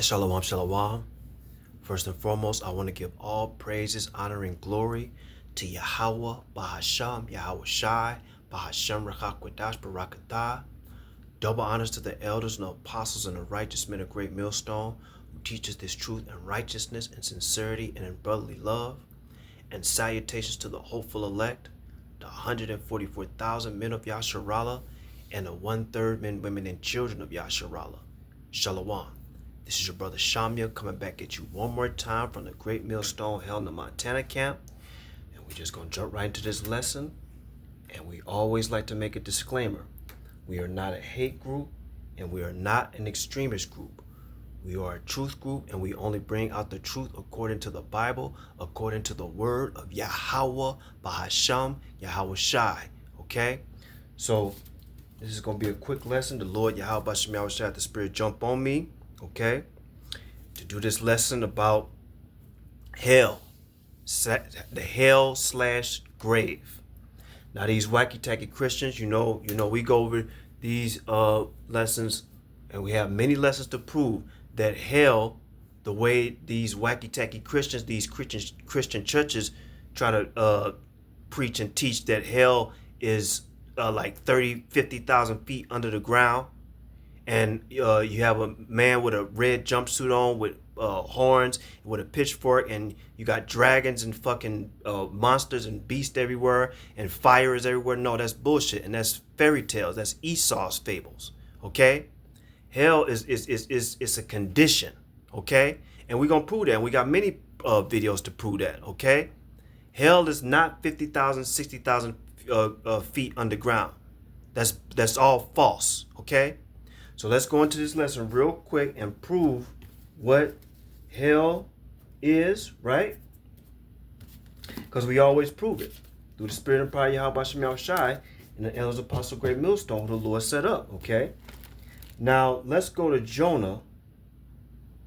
Shalom, shalom. First and foremost, I want to give all praises, honor, and glory to Yahweh, Bahasham, Yahweh Shai, Bahasham, Rachakwadash, Barakatah. Double honors to the elders and the apostles and the righteous men of Great Millstone, who teach us this truth and righteousness and sincerity and in brotherly love. And salutations to the hopeful elect, the 144,000 men of Yasharallah, and the 1/3 men, women, and children of Yasharallah. Shalom. This is your brother Shamya coming back at you one more time from the Great Millstone held in the Montana camp. And we're just going to jump right into this lesson. And we always like to make a disclaimer. We are not a hate group and we are not an extremist group. We are a truth group and we only bring out the truth according to the Bible, according to the word of Yahweh, Bahasham, Yahweh Shai. Okay? So this is going to be a quick lesson. The Lord Yahweh Bahasham Yahweh Shai, the Spirit jump on me. Okay, to do this lesson about hell, the hell/grave. Now these wacky tacky Christians, you know, we go over these lessons, and we have many lessons to prove that hell, the way these wacky tacky Christians, these Christian churches try to preach and teach that hell is like 50,000 feet under the ground. And you have a man with a red jumpsuit on with horns, with a pitchfork, and you got dragons and fucking monsters and beasts everywhere, and fire is everywhere. No, that's bullshit, and that's fairy tales. That's Esau's fables. Okay, hell is a condition. Okay, and we're gonna prove that. And we got many videos to prove that. Okay, hell is not 50,000, 60,000 feet underground. That's all false. Okay. So let's go into this lesson real quick and prove what hell is, right? Because we always prove it through the Spirit and power of Yahweh Shai Shai and the elders apostle Great Millstone the Lord set up, okay? Now let's go to Jonah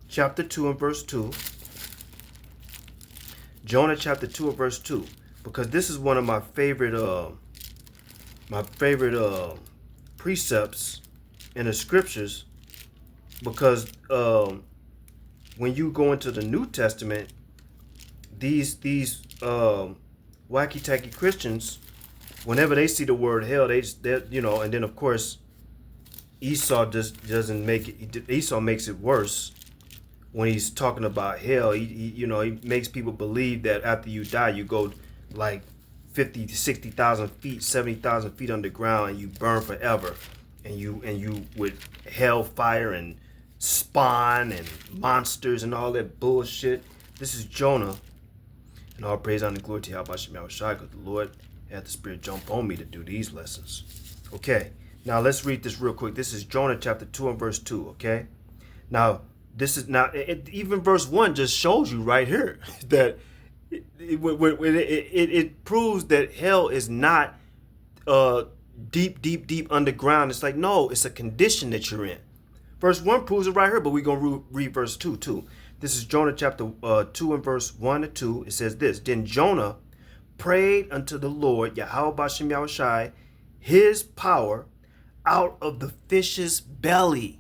chapter 2 and verse 2. Jonah chapter 2 and verse 2. Because this is one of my favorite precepts in the scriptures, because when you go into the New Testament, these wacky tacky Christians, whenever they see the word hell, they and then of course Esau just doesn't make it. Esau makes it worse when he's talking about hell. He makes people believe that after you die, you go like 50 to 60,000 feet, 70,000 feet underground, and you burn forever. And you with hellfire and spawn and monsters and all that bullshit. This is Jonah. And all praise, honor, and glory to Yahweh Shai, because the Lord had the Spirit jump on me to do these lessons. Okay, now let's read this real quick. This is Jonah chapter 2 and verse 2, okay? Now, this is even verse 1 just shows you right here that it proves that hell is not deep underground. It's like, no, it's a condition that you're in. Verse 1 proves it right here, but we're going to read verse 2 too. This is Jonah chapter 2 and verse 1 to 2. It says this: Then Jonah prayed unto the Lord, Yahweh Bashem Yahushai, his power out of the fish's belly.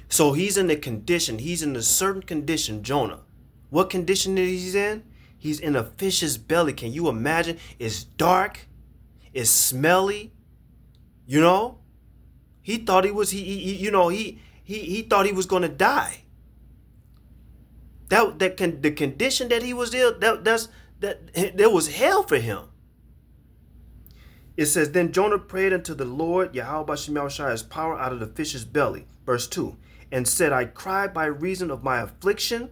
So he's in a condition. He's in a certain condition, Jonah. What condition is he in? He's in a fish's belly. Can you imagine? It's dark. It's smelly, He thought he was he thought he was going to die. The condition that he was in, there was hell for him. It says, then Jonah prayed unto the Lord, Yahweh Bashem Yahushai, his power out of the fish's belly. Verse 2, and said, I cried by reason of my affliction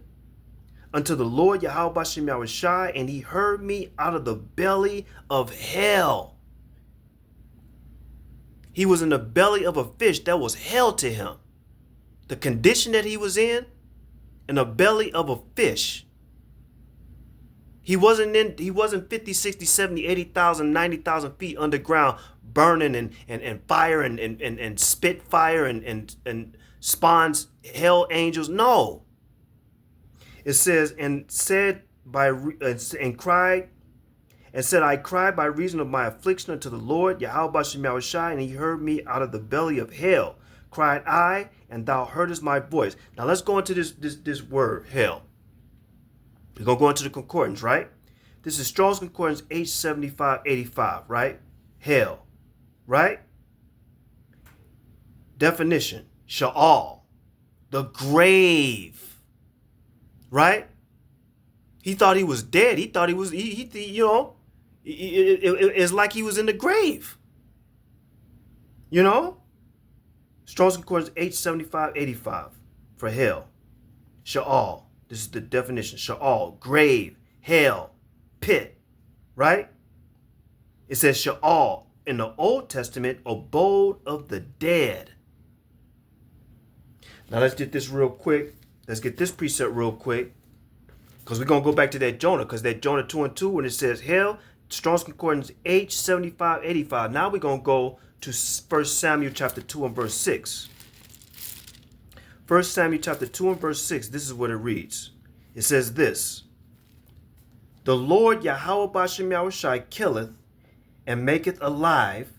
unto the Lord Yahweh Bashem Yahushai, and he heard me out of the belly of hell. He was in the belly of a fish. That was hell to him. The condition that he was in the belly of a fish. He wasn't 50, 60, 70, 80,000, 90,000 feet underground burning and fire and spit fire and spawns hell angels. No. It says, and cried and said, I cried by reason of my affliction unto the Lord, Yahweh Bashem Yahushai, and he heard me out of the belly of hell. cried I, and thou heardest my voice. Now let's go into this word, hell. We're going to go into the concordance, right? This is Strong's Concordance H7585, right? Hell, right? Definition, Sheol, the grave, right? He thought he was dead. He thought he was, it's like he was in the grave. You know? Strong's Concordance H7585 for hell. Sheol. This is the definition. Sheol, grave, hell, pit, right? It says Sheol in the Old Testament, abode of the dead. Now let's get this real quick. Let's get this precept real quick. Because we're going to go back to that Jonah. Because that Jonah 2:2, when it says hell, Strong's Concordance H7585. Now we're going to go to 1 Samuel chapter 2 and verse 6. 1 Samuel chapter 2 and verse 6, this is what it reads. It says this. The Lord Yahweh Bashem Yahushai killeth and maketh alive.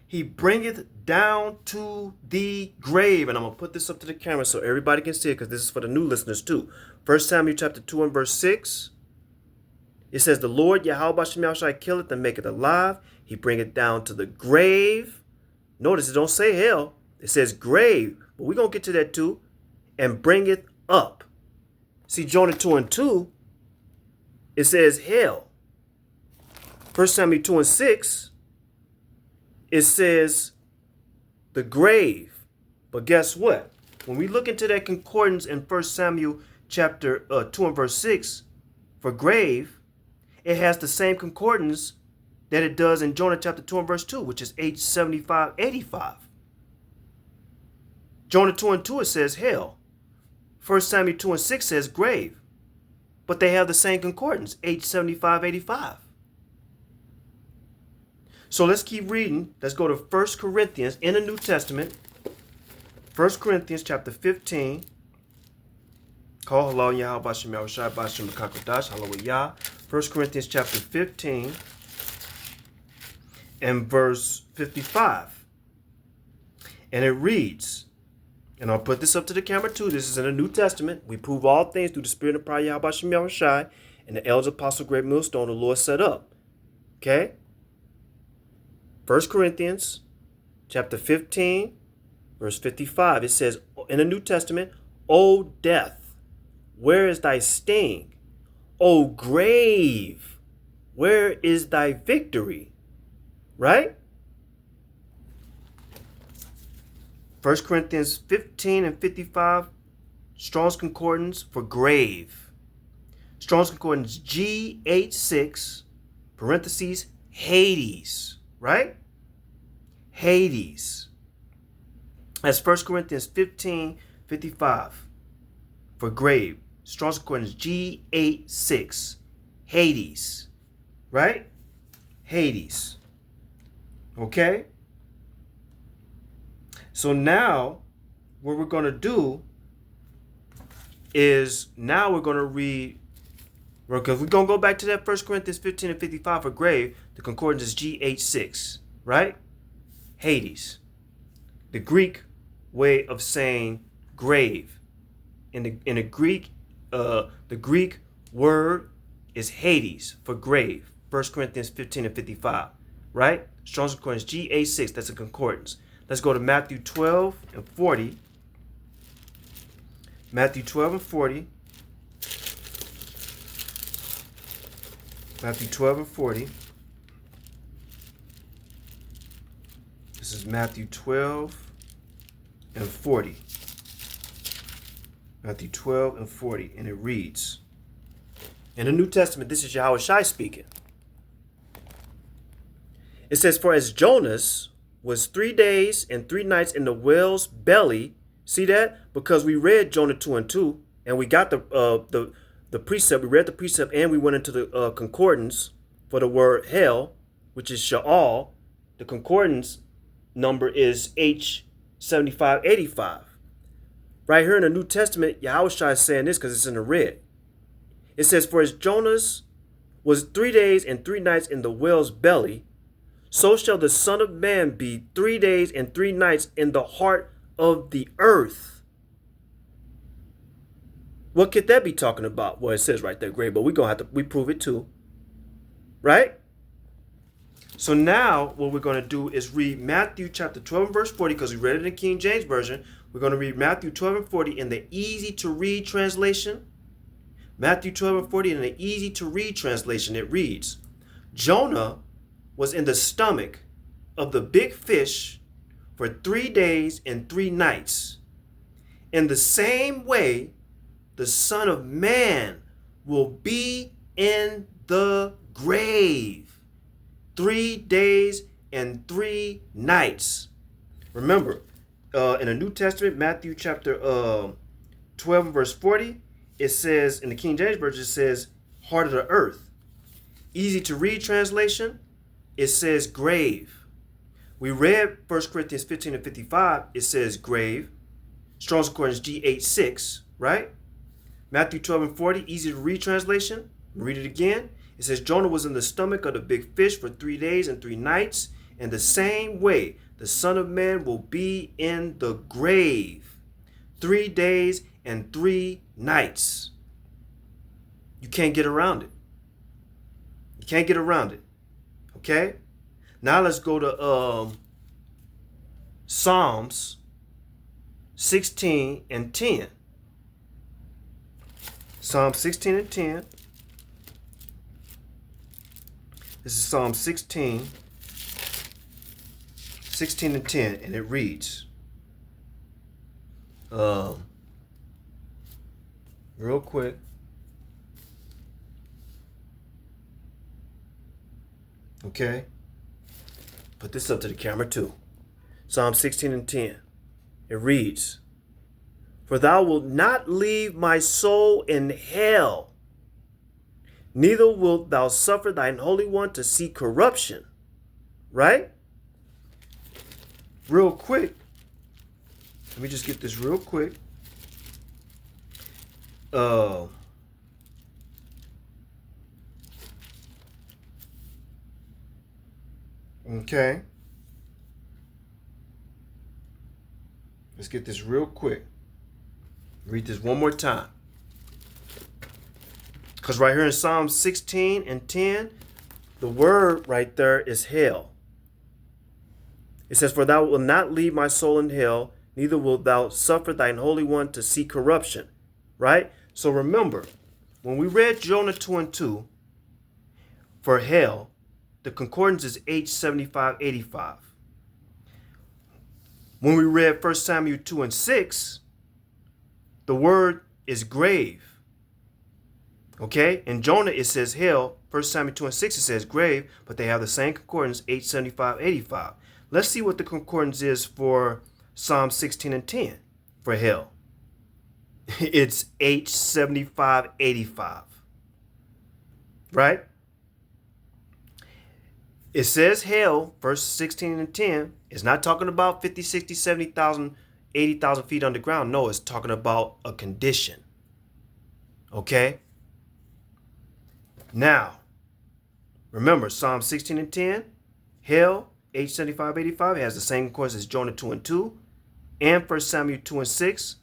He bringeth down to the grave. And I'm going to put this up to the camera so everybody can see it, because this is for the new listeners too. 1 Samuel chapter 2 and verse 6. It says, the Lord Yahweh Bashem Yahushai killeth and maketh alive. He bringeth down to the grave. Notice it don't say hell. It says grave. But we're going to get to that too. And bringeth up. See, Jonah 2:2, it says hell. 1 Samuel 2 and 6, it says the grave. But guess what? When we look into that concordance in 1 Samuel chapter 2 and verse 6 for grave, it has the same concordance that it does in Jonah chapter 2 and verse 2, which is H7585. Jonah 2:2, it says hell. 1 Samuel 2 and 6 says grave. But they have the same concordance, H7585. So let's keep reading. Let's go to 1 Corinthians in the New Testament. 1 Corinthians chapter 15. Call halal Yahweh Bashem Yahushai Bashem Makakodash. Hallelujah. 1 Corinthians chapter 15 and verse 55. And it reads, and I'll put this up to the camera too. This is in the New Testament. We prove all things through the Spirit of power Yahweh Bashem Yahushai and the elders apostle great millstone the Lord set up. Okay? 1 Corinthians chapter 15, verse 55. It says in the New Testament, O death, where is thy sting? O grave, where is thy victory? Right? 1 Corinthians 15 and 55, Strong's Concordance for grave. Strong's Concordance G86, parentheses, Hades, right? Hades. That's 1 Corinthians 15, 55 for grave. Strong's Concordance G86, Hades, right? Hades. Okay? So now, what we're going to do is now we're going to read, because we're going to go back to that 1 Corinthians 15 and 55 for grave. The concordance is G86, right? Hades. The Greek way of saying grave. In the Greek, the Greek word is Hades for grave. 1 Corinthians 15 and 55, right? Strong's Concordance G86, that's a concordance. Let's go to Matthew 12 and 40. Matthew 12 and 40. Matthew 12 and 40. This is Matthew 12 and 40. Matthew 12 and 40. And it reads, in the New Testament, this is Yahweh Shai speaking. It says, for as Jonas was 3 days and 3 nights in the whale's belly. See that? Because we read Jonah 2:2, and we got the precept. We read the precept, and we went into the concordance for the word hell, which is Sheol. The concordance number is H7585. Right here in the New Testament, Yahweh Shai is saying this because it's in the red. It says, for as Jonas was 3 days and 3 nights in the whale's belly, so shall the Son of Man be 3 days and 3 nights in the heart of the earth. What could that be talking about? Well, it says right there, grave, but we're going to have to prove it too. Right? So now what we're going to do is read Matthew chapter 12 and verse 40, because we read it in King James Version. We're going to read Matthew 12 and 40 in the easy to read translation. Matthew 12 and 40 in the easy to read translation, it reads, Jonah was in the stomach of the big fish for 3 days and 3 nights. In the same way, the Son of Man will be in the grave 3 days and 3 nights. Remember, in the New Testament, Matthew chapter 12 and verse 40, it says, in the King James Version, it says, heart of the earth. Easy to read translation, it says grave. We read 1 Corinthians 15 and 55, it says grave. Strong's Concordance G86, right? Matthew 12 and 40, easy to read translation. Read it again. It says, Jonah was in the stomach of the big fish for 3 days and 3 nights. In the same way, the Son of Man will be in the grave 3 days and 3 nights. You can't get around it. You can't get around it. Okay? Now let's go to Psalms 16 and 10. Psalm 16 and 10. This is Psalm 16 and 10, and it reads, real quick. Okay. Put this up to the camera too. Psalm 16 and 10. It reads, for thou wilt not leave my soul in hell, neither wilt thou suffer thine Holy One to see corruption. Right? Real quick. Let me just get this real quick. Okay. Let's get this real quick. Read this one more time. Because right here in Psalm 16 and 10, the word right there is hell. It says, for thou wilt not leave my soul in hell, neither wilt thou suffer thine Holy One to see corruption. Right? So remember, when we read Jonah 2 and 2, for hell, the concordance is H7585. When we read 1 Samuel 2 and 6, the word is grave. Okay? In Jonah, it says hell. 1 Samuel 2 and 6, it says grave, but they have the same concordance, H7585. Let's see what the concordance is for Psalm 16 and 10 for hell. It's H7585. Right? It says hell, verse 16 and 10. It's not talking about 50, 60, 70,000, 80,000 feet underground. No, it's talking about a condition. Okay? Now, remember, Psalm 16 and 10, hell, H7585, has the same course as Jonah 2 and 2, and 1 Samuel 2 and 6.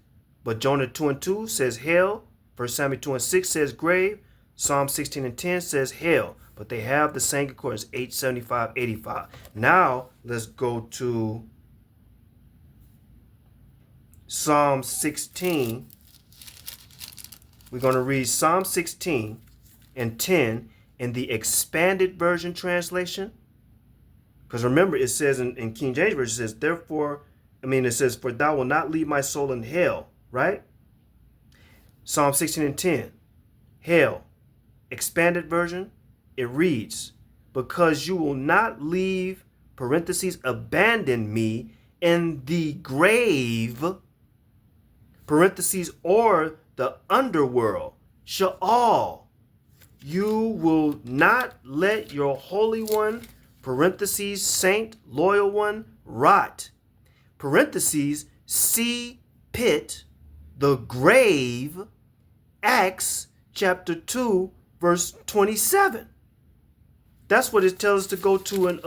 But Jonah 2 and 2 says hell, 1 Samuel 2 and 6 says grave, Psalm 16 and 10 says hell. But they have the same concordance, H7585. Now, let's go to Psalm 16. We're going to read Psalm 16 and 10 in the expanded version translation. Because remember, it says in King James Version, it says, it says, for thou wilt not leave my soul in hell, right? Psalm 16 and 10, hell, expanded version, it reads, because you will not leave, parentheses, abandon me in the grave, parentheses, or the underworld, Sheol. You will not let your Holy One, parentheses, saint, loyal one, rot, parentheses, see pit, the grave, Acts chapter 2, verse 27. That's what it tells us to go to in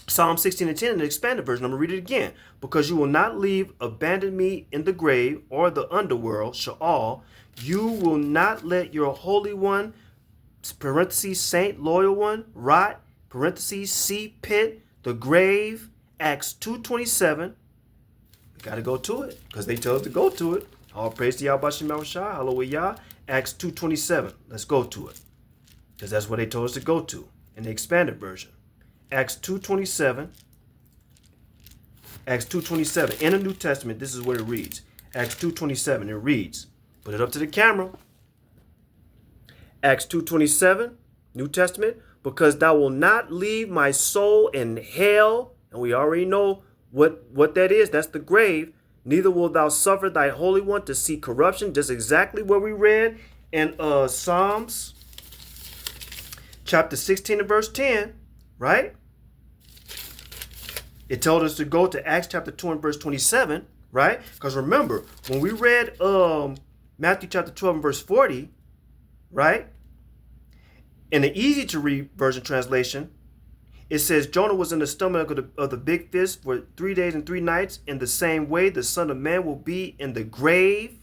Psalm 16 and 10 in the expanded version. I'm going to read it again. Because you will not abandon me in the grave or the underworld, Sheol. You will not let your Holy One, parentheses, Saint, Loyal One, rot, parentheses, sea pit, the grave, Acts 2:27. We got to go to it because they tell us to go to it. All praise to Yahweh Shem Yahushua. Hallelujah. Acts 2:27. Let's go to it because that's what they told us to go to in the expanded version. Acts 2:27. Acts 2:27. In the New Testament, this is what it reads. Acts 2:27. It reads, put it up to the camera. Acts 2:27, New Testament, because thou wilt not leave my soul in hell. And we already know what that is. That's the grave. Neither will thou suffer thy Holy One to see corruption. Just exactly what we read in Psalms chapter 16 and verse 10, right? It told us to go to Acts chapter 2 and verse 27, right? Because remember, when we read Matthew chapter 12 and verse 40, right? In the easy to read version translation, it says Jonah was in the stomach of the big fish for 3 days and 3 nights. In the same way, the Son of Man will be in the grave.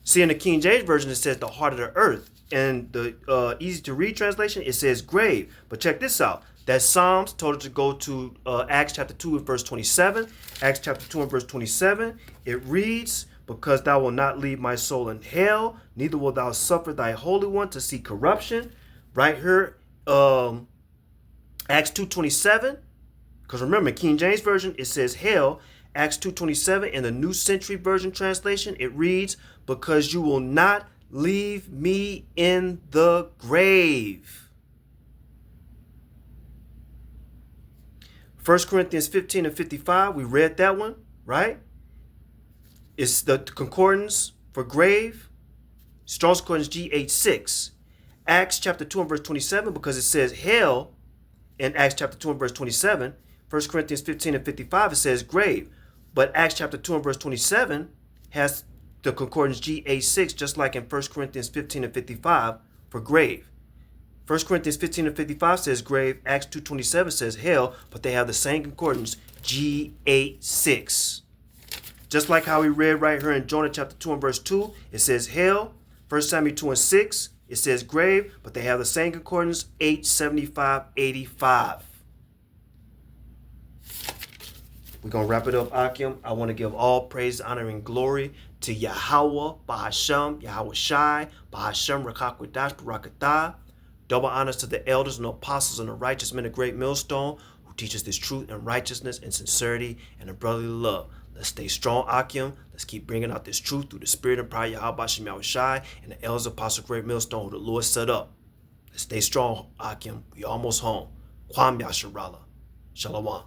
See, in the King James version, it says the heart of the earth. In the easy to read translation, it says grave. But check this out. That Psalms told us to go to Acts chapter 2 and verse 27. Acts chapter 2 and verse 27. It reads, because thou wilt not leave my soul in hell, neither wilt thou suffer thy Holy One to see corruption. Right here, Acts 2:27, because remember, King James Version, it says hell. Acts 2:27, in the New Century Version translation, it reads, because you will not leave me in the grave. 1 Corinthians 15 and 55, we read that one, right? It's the concordance for grave, Strong's Concordance G86. Acts chapter 2 and verse 27, because it says hell in Acts chapter 2 and verse 27. 1 Corinthians 15 and 55, it says grave. But Acts chapter 2 and verse 27 has the concordance G86, just like in 1 Corinthians 15 and 55 for grave. 1 Corinthians 15 and 55 says grave. Acts 2:27 says hell, but they have the same concordance G86. Just like how we read right here in Jonah chapter 2 and verse 2, it says hell. 1 Samuel 2 and 6, it says grave, but they have the same concordance H7585. We're going to wrap it up, Akim. I want to give all praise, honor, and glory to Yahweh, Bahasham, Yahweh Shai, Bahasham, Rakakwadash, Barakatah. Double honors to the elders and apostles and the righteous men of Great Millstone who teach us this truth and righteousness and sincerity and a brotherly love. Let's stay strong, Akim. Let's keep bringing out this truth through the spirit and power of Yahweh Shem Yahushai and the elders apostles of Great Millstone who the Lord set up. Let's stay strong, Akim. We almost home. Kwam Yasharala. Shalom.